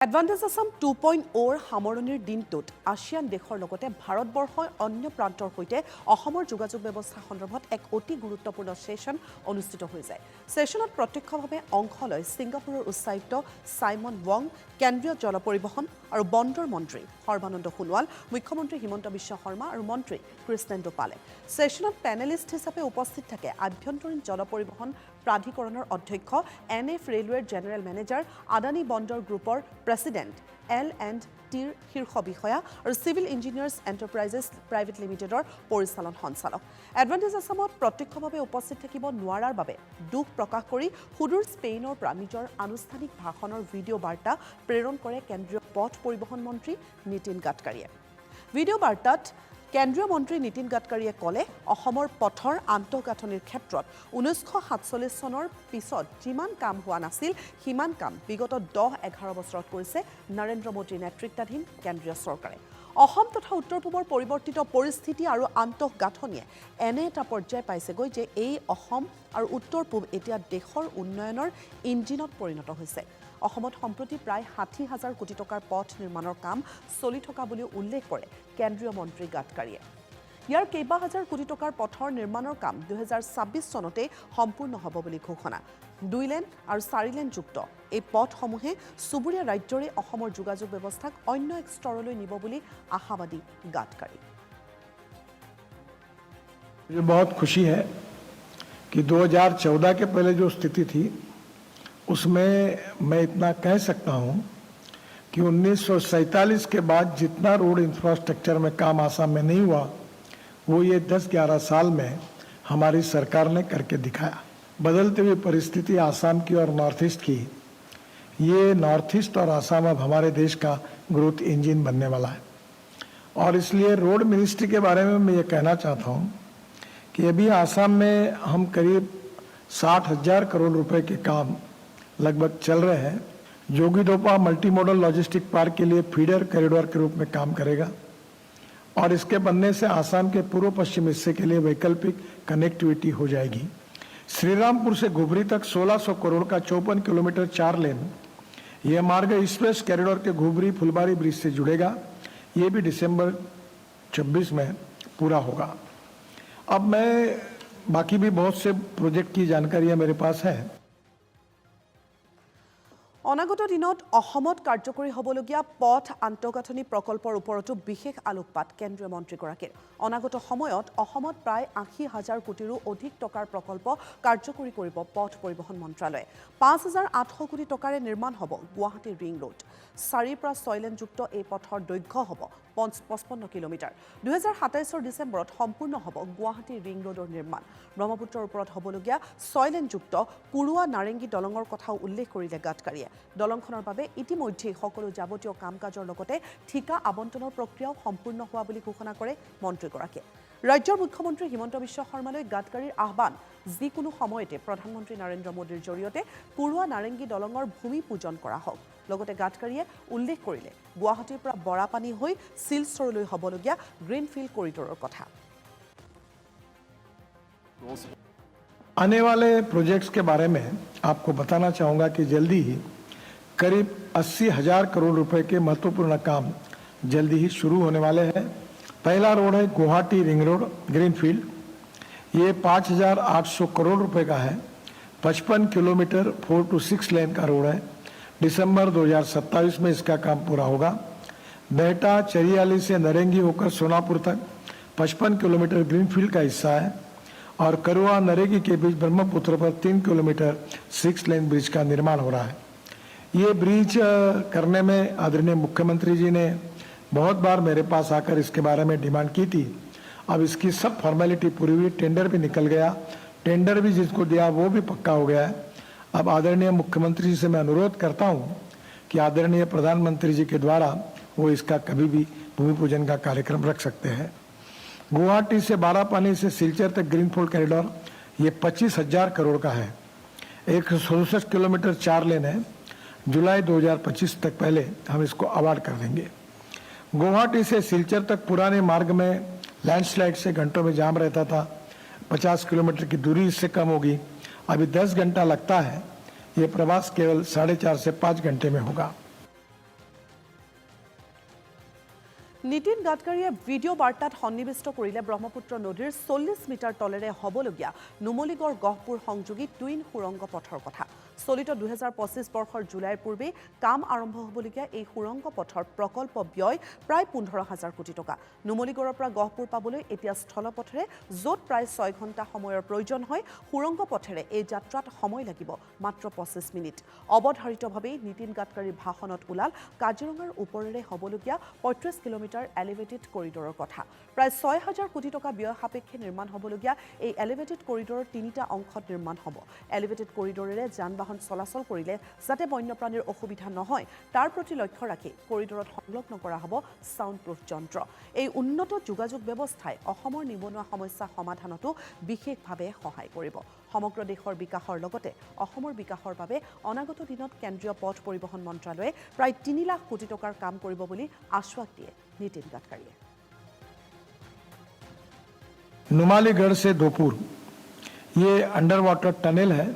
Advantage Assam 2.0 সামৰণিৰ দিনটোত ASEAN দেশৰ লগতে ভাৰতবৰ্ষৰ অন্য প্ৰান্তৰ সৈতে অসমৰ যোগাযোগ ব্যৱস্থা সন্দৰ্ভত এক অতি গুৰুত্বপূৰ্ণ সেশন অনুষ্ঠিত হৈ যায়। সেশনত প্ৰত্যক্ষভাৱে অংশ লয় ছিংগাপুৰৰ উচ্চায়ুক্ত সাইমন ওৱাং, কেন্দ্ৰীয় জল পৰিবহণ আৰু বন্দৰ মন্ত্ৰী সৰ্বানন্দ সোণোৱাল, মুখ্যমন্ত্ৰী হিমন্ত বিশ্ব শৰ্মা আৰু মন্ত্ৰী কৃষ্ণেন্দু পালে। সেশনত পেনেলিষ্ট হিচাপে উপস্থিত থাকে আভ্যন্তৰীণ জল পৰিবহণ প্ৰাধিকৰণৰ অধ্যক্ষ NF ৰেলৱেৰ জেনেৰেল মেনেজাৰ, আদানী বন্দৰ গ্ৰুপৰ প্ৰেছিডেণ্ট L&Tৰ শীৰ্ষ বিষয়া আৰু চিভিল ইঞ্জিনিয়াৰ্ছ এণ্টাৰপ্ৰাইজেছ প্ৰাইভেট লিমিটেডৰ পৰিচালন সঞ্চালক। এডভান্টেজ আসামত প্ৰত্যক্ষভাৱে উপস্থিত থাকিব নোৱাৰাৰ বাবে দুখ প্ৰকাশ কৰি সুদূৰ স্পেইনৰ পৰা নিজৰ আনুষ্ঠানিক ভাষণৰ ভিডিঅ' বাৰ্তা প্ৰেৰণ কৰে কেন্দ্ৰীয় পথ পৰিবহণ মন্ত্ৰী নীতিন গাডকাৰীয়ে। ভিডিঅ' বাৰ্তাত কেন্দ্ৰীয় মন্ত্ৰী নীতিন গাডকাৰীয়ে ক'লে, অসমৰ পথৰ আন্তঃগাঁথনিৰ ক্ষেত্ৰত 1947 চনৰ পিছত যিমান কাম হোৱা নাছিল সিমান কাম বিগত 10-11 বছৰত কৰিছে নৰেন্দ্ৰ মোদীৰ নেতৃত্বাধীন কেন্দ্ৰীয় চৰকাৰে। অসম তথা উত্তৰ পূবৰ পৰিৱৰ্তিত পৰিস্থিতি আৰু আন্তঃগাঁথনিয়ে এনে এটা পৰ্যায় পাইছেগৈ যে এই অসম আৰু উত্তৰ পূব এতিয়া দেশৰ উন্নয়নৰ ইঞ্জিনত পৰিণত হৈছে। অসমত সম্প্ৰতি প্ৰায় 60,000 কোটি টকাৰ পথ নিৰ্মাণৰ কাম চলি থকা বুলি উল্লেখ কৰে কেন্দ্ৰীয় মন্ত্ৰী গাডকাৰীয়ে। ইয়াৰ কেইবা হাজাৰ কোটি টকাৰ পথৰ নিৰ্মাণৰ কাম 2026 চনতে সম্পূৰ্ণ হ'ব বুলি ঘোষণা। 2 লেন আৰু 4 লেন যুক্ত এই পথসমূহে চুবুৰীয়া ৰাজ্যৰে অসমৰ যোগাযোগ ব্যৱস্থাক অন্য এক স্তৰলৈ নিব বুলি আশাবাদী গাডকাৰী। मुझे बहुत खुशी है कि 2014 के पहले जो स्थिति थी उसमें मैं इतना कह सकता हूं कि 1947 के बाद जितना रोड इंफ्रास्ट्रक्चर में काम आसाम में नहीं हुआ वो ये 10-11 साल में हमारी सरकार ने करके दिखाया। बदलती हुई परिस्थिति आसाम की और नॉर्थ ईस्ट की, ये नॉर्थ ईस्ट और आसाम अब हमारे देश का ग्रोथ इंजन बनने वाला है। और इसलिए रोड मिनिस्ट्री के बारे में मैं ये कहना चाहता हूँ कि अभी आसाम में हम करीब 60,000 करोड़ रुपए के काम लगभग चल रहे हैं। Jogighopa multi modal logistic park के लिए फीडर कॉरिडोर के रूप में काम करेगा और इसके बनने से आसाम के पूर्व पश्चिम हिस्से के लिए वैकल्पिक कनेक्टिविटी हो जाएगी। श्रीरामपुर से घुबरी तक 1600 करोड़ का 54 किलोमीटर 4 लेन यह मार्ग ईस्ट वेस्ट कॉरिडोर के घुबरी फुलबारी ब्रिज से जुड़ेगा। ये भी दिसंबर 26 में पूरा होगा। अब मैं बाकी भी बहुत से प्रोजेक्ट की जानकारियां मेरे पास है। অনাগত দিনত অসমত কাৰ্যকৰী হ'বলগীয়া পথ আন্তঃগাঁথনি প্ৰকল্পৰ ওপৰতো বিশেষ আলোকপাত কেন্দ্ৰীয় মন্ত্ৰীগৰাকীৰ। অনাগত সময়ত অসমত প্ৰায় 80,000 কোটিৰো অধিক টকাৰ প্ৰকল্প কাৰ্যকৰী কৰিব পথ পৰিবহণ মন্ত্ৰালয়ে। 5,800 কোটি টকাৰে নিৰ্মাণ হ'ব গুৱাহাটী ৰিং ৰোড। 4 পৰা 6 লেনযুক্ত এই পথৰ দৈৰ্ঘ্য হ'ব 55 কিলোমিটাৰ। 2027 ডিচেম্বৰত সম্পূৰ্ণ হ'ব গুৱাহাটী ৰিং ৰোডৰ নিৰ্মাণ। ব্ৰহ্মপুত্ৰৰ ওপৰত হ'বলগীয়া 6 লেনযুক্ত কুৰুৱা নাৰেংগী দলঙৰ কথাও উল্লেখ কৰিলে গাডকাৰীয়ে। দলংখনৰ বাবে ইতিমধ্যেই সকলো যাৱতীয় কাম কাজৰ লগতে ঠিকা আবণ্টনৰ প্ৰক্ৰিয়াও সম্পূৰ্ণ হোৱা বুলি ঘোষণা কৰে মন্ত্ৰীগৰাকীয়ে। ৰাজ্যৰ মুখ্যমন্ত্ৰী হিমন্ত বিশ্ব শৰ্মালৈ গাডকাৰীৰ আহ্বান, যিকোনো সময়তে প্ৰধানমন্ত্ৰী নৰেন্দ্ৰ মোদীৰ জৰিয়তে কুৰুৱা নাৰেংগী দলঙৰ ভূমি পূজন কৰা হওক। লগতে গাডকাৰীয়ে উল্লেখ কৰিলে গুৱাহাটীৰ পৰা বৰাপানী হৈ শিলচৰলৈ হ'বলগীয়া গ্ৰীণফিল্ড কৰিডৰৰ কথা। आने वाले प्रोजेक्ट्स के बारे में आपको बताना चाहूँगा कि जल्दी ही करीब 80,000 करोड़ रुपए के महत्वपूर्ण काम जल्दी ही शुरू होने वाले हैं। पहला रोड है गुवाहाटी रिंग रोड ग्रीनफील्ड। ये 5,800 करोड़ रुपए का है। 55 किलोमीटर 4 to 6 लेन का रोड है। दिसंबर 2027 में इसका काम पूरा होगा। बेहटा चरियाली से नरेंगी होकर सोनापुर तक 55 किलोमीटर ग्रीनफील्ड का हिस्सा है और करुआ नरेगी के बीच ब्रह्मपुत्र पर 3 किलोमीटर 6 लेन ब्रिज का निर्माण हो रहा है। ये ब्रिज करने में आदरणीय मुख्यमंत्री जी ने बहुत बार मेरे पास आकर इसके बारे में डिमांड की थी। अब इसकी सब फॉर्मेलिटी पूरी हुई, टेंडर भी निकल गया। टेंडर भी जिसको दिया वो भी पक्का हो गया है। अब आदरणीय मुख्यमंत्री जी से मैं अनुरोध करता हूँ कि आदरणीय प्रधानमंत्री जी के द्वारा वो इसका कभी भी भूमि पूजन का कार्यक्रम रख सकते हैं। गुवाहाटी से बारापानी से सिलचर तक ग्रीनफील्ड कॉरिडोर ये 25,000 करोड़ का है। 167 किलोमीटर 4 लेन है। जुलाई 2025 तक पहले हम इसको अवार्ड कर देंगे। गुवाहाटी से सिलचर तक पुराने मार्ग में लैंडस्लाइड से घंटों में जाम रहता था। 50 किलोमीटर की दूरी इससे कम होगी। अभी 10 घंटा लगता है। ये प्रवास केवल 4.5 से 5 घंटे में होगा। নীতিন গাডকাৰীয়ে ভিডিঅ' বাৰ্তাত সন্নিৱিষ্ট কৰিলে ব্ৰহ্মপুত্ৰ নদীৰ 40 মিটাৰ তলেৰে হ'বলগীয়া নুমলীগড় গহপুৰ সংযোগী টুইন সুৰংগ পথৰ কথা। চলিত 2025 বৰ্ষৰ জুলাইৰ পূৰ্বে কাম আৰম্ভ হ'বলগীয়া এই সুৰংগ পথৰ প্ৰকল্প ব্যয় প্ৰায় 15,000 কোটি টকা। নুমলীগড়ৰ পৰা গহপুৰ পাবলৈ এতিয়া স্থলপথেৰে য'ত প্ৰায় 6 ঘণ্টা সময়ৰ প্ৰয়োজন হয়, সুৰংগ পথেৰে এই যাত্ৰাত সময় লাগিব মাত্ৰ 25 মিনিট। অৱধাৰিতভাৱেই নীতিন গাডকাৰীৰ ভাষণত ওলাল কাজিৰঙাৰ ওপৰেৰে হ'বলগীয়া 35 কিলোমিটাৰ এলিভেটেড কৰিডৰৰ কথা। প্ৰায় 6,000 কোটি টকা ব্যয় সাপেক্ষে নিৰ্মাণ হ'বলগীয়া এই এলিভেটেড কৰিডৰৰ 3টা অংশত নিৰ্মাণ হ'ব। এলিভেটেড কৰিডৰেৰে যান-বাহন চলাচল কৰিলে যাতে বন্যপ্ৰাণীৰ অসুবিধা নহয় তাৰ প্ৰতি লক্ষ্য ৰাখি কৰিডৰত সংলগ্ন কৰা হ'ব ছাউণ্ড প্ৰুফ যন্ত্ৰ। এই উন্নত যোগাযোগ ব্যৱস্থাই অসমৰ নিবনুৱা সমস্যা সমাধানতো বিশেষভাৱে সহায় কৰিব। সমগ্ৰ দেশৰ বিকাশৰ লগতে অসমৰ বিকাশৰ বাবে অনাগত দিনত কেন্দ্ৰীয় পথ পৰিবহণ মন্ত্ৰালয়ে প্ৰায় 3 লাখ কোটি টকাৰ কাম কৰিব বুলি আশ্বাস দিয়ে নীতিন গাডকাৰীয়ে। नुमालीगढ़ से दोपुर ये अंडर वाटर टनल है।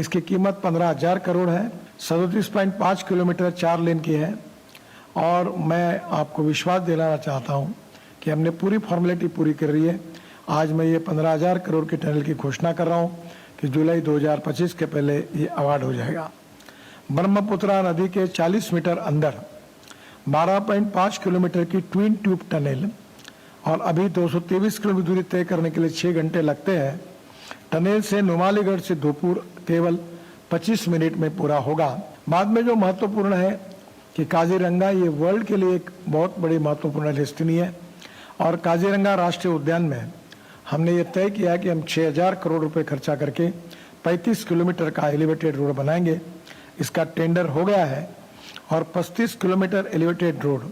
इसकी कीमत 15,000 करोड़ है। 37.5 किलोमीटर 4 लेन की है। और मैं आपको विश्वास दिलाना चाहता हूं कि हमने पूरी फॉर्मेलिटी पूरी कर रही है। आज मैं ये 15,000 करोड़ के टनल की घोषणा कर रहा हूं कि जुलाई 2025 के पहले ये अवार्ड हो जाएगा। ब्रह्मपुत्रा नदी के 40 मीटर अंदर 12.5 किलोमीटर की ट्विन ट्यूब टनल और अभी 223 किलोमीटर दूरी तय करने के लिए 6 घंटे लगते हैं। टनल से नुमालीगढ़ से दोपुर केवल 25 मिनट में पूरा होगा। बाद में जो महत्वपूर्ण है कि काजीरंगा ये वर्ल्ड के लिए एक बहुत बड़ी महत्वपूर्ण डेस्टिनी है और काजीरंगा राष्ट्रीय उद्यान में हमने ये तय किया कि हम 6,000 करोड़ रुपए खर्चा करके 35 किलोमीटर का एलिवेटेड रोड बनाएंगे। इसका टेंडर हो गया है और 35 किलोमीटर एलिवेटेड रोड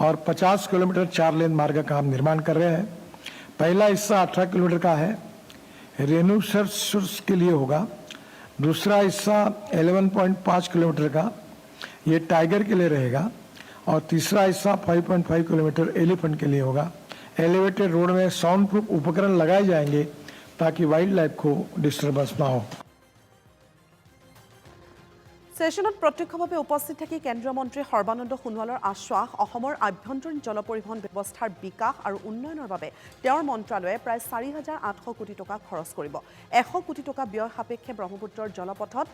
और 50 किलोमीटर 4 लेन मार्ग का हम निर्माण कर रहे हैं। पहला हिस्सा 18 किलोमीटर का है, रेन्यूसर्स के लिए होगा। दूसरा हिस्सा 11.5 किलोमीटर का ये टाइगर के लिए रहेगा और तीसरा हिस्सा 5.5 किलोमीटर एलिफेंट के लिए होगा। एलिवेटेड रोड में साउंड प्रूफ उपकरण लगाए जाएंगे ताकि वाइल्ड लाइफ को डिस्टर्बेंस ना हो। সেশনত প্ৰত্যক্ষভাৱে উপস্থিত থাকি কেন্দ্ৰীয় মন্ত্ৰী সৰ্বানন্দ সোণোৱালৰ আশ্বাস অসমৰ আভ্যন্তৰীণ জলপৰিবহণ ব্যৱস্থাৰ বিকাশ আৰু উন্নয়নৰ বাবে তেওঁৰ মন্ত্ৰালয়ে প্ৰায় 4,800 কোটি টকা খৰচ কৰিব। 100 কোটি টকা ব্যয় সাপেক্ষে ব্ৰহ্মপুত্ৰৰ জলপথত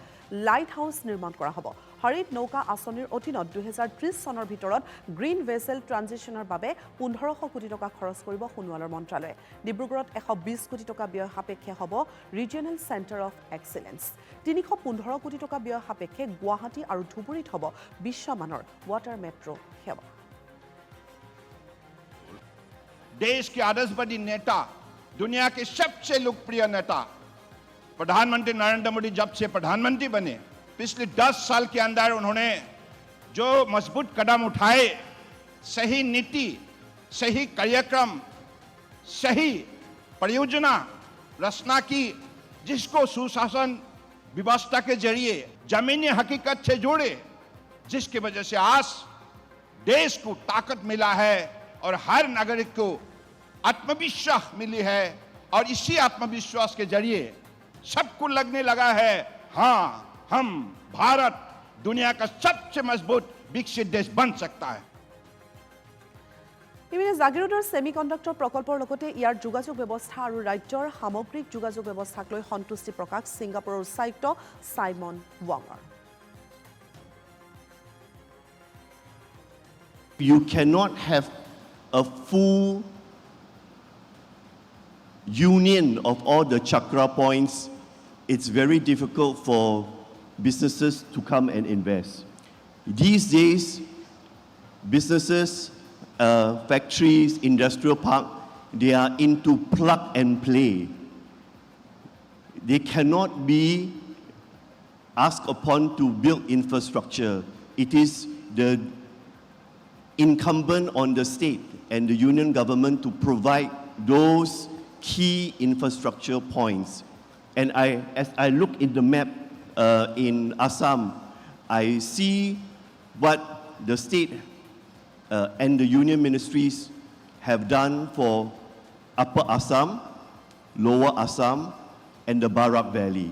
লাইট হাউচ নিৰ্মাণ কৰা হ'ব। হৰিত নৌকা আঁচনিৰ অধীনত 2030 চনৰ ভিতৰত গ্ৰীণ ভেছেল ট্ৰানজিশ্যনৰ বাবে 1,500 কোটি টকা খৰচ কৰিব সোণোৱালৰ মন্ত্ৰালয়ে। ডিব্ৰুগড়ত 120 কোটি টকা ব্যয় সাপেক্ষে হ'ব ৰিজিয়নেল চেণ্টাৰ অফ এক্সেলেন্স। 315 কোটি টকা ব্যয় সাপেক্ষে गुवाहाटी और धुबुरीत हब विश्वमानर वाटर मेट्रो सेवा। देश के आदर्शवादी नेता, दुनिया के सबसे लोकप्रिय नेता प्रधानमंत्री नरेंद्र मोदी जब से प्रधानमंत्री बने पिछले 10 साल के अंदर उन्होंने जो मजबूत कदम उठाए, सही नीति, सही कार्यक्रम, सही परियोजना रचना की, जिसको सुशासन व्यवस्था के जरिए जमीनी हकीकत से जोड़े, जिसकी वजह से आज देश को ताकत मिला है और हर नागरिक को आत्मविश्वास मिली है। और इसी आत्मविश्वास के जरिए सबको लगने लगा है, हाँ, हम भारत दुनिया का सबसे मजबूत विकसित देश बन सकता है। ইপিনে জাগিৰোডৰ ছেমিকণ্ডাক্টৰ প্ৰকল্পৰ লগতে ইয়াৰ যোগাযোগ ব্যৱস্থা আৰু ৰাজ্যৰ সামগ্ৰিক যোগাযোগ ব্যৱস্থাক লৈ সন্তুষ্টি প্ৰকাশ ছিংগাপুৰৰ উচ্চায়ুক্ত Simon ৱাঙৰ। You cannot have a full union of all the chakra points. It's very difficult for businesses to come and invest. These days, businesses, factories, industrial park, they are into plug and play. They cannot be asked upon to build infrastructure. It is the incumbent on the state and the union government to provide those key infrastructure points. And as I look in the map in Assam, I see what the state and the union ministries have done for Upper Assam, Lower Assam, and the Barak Valley.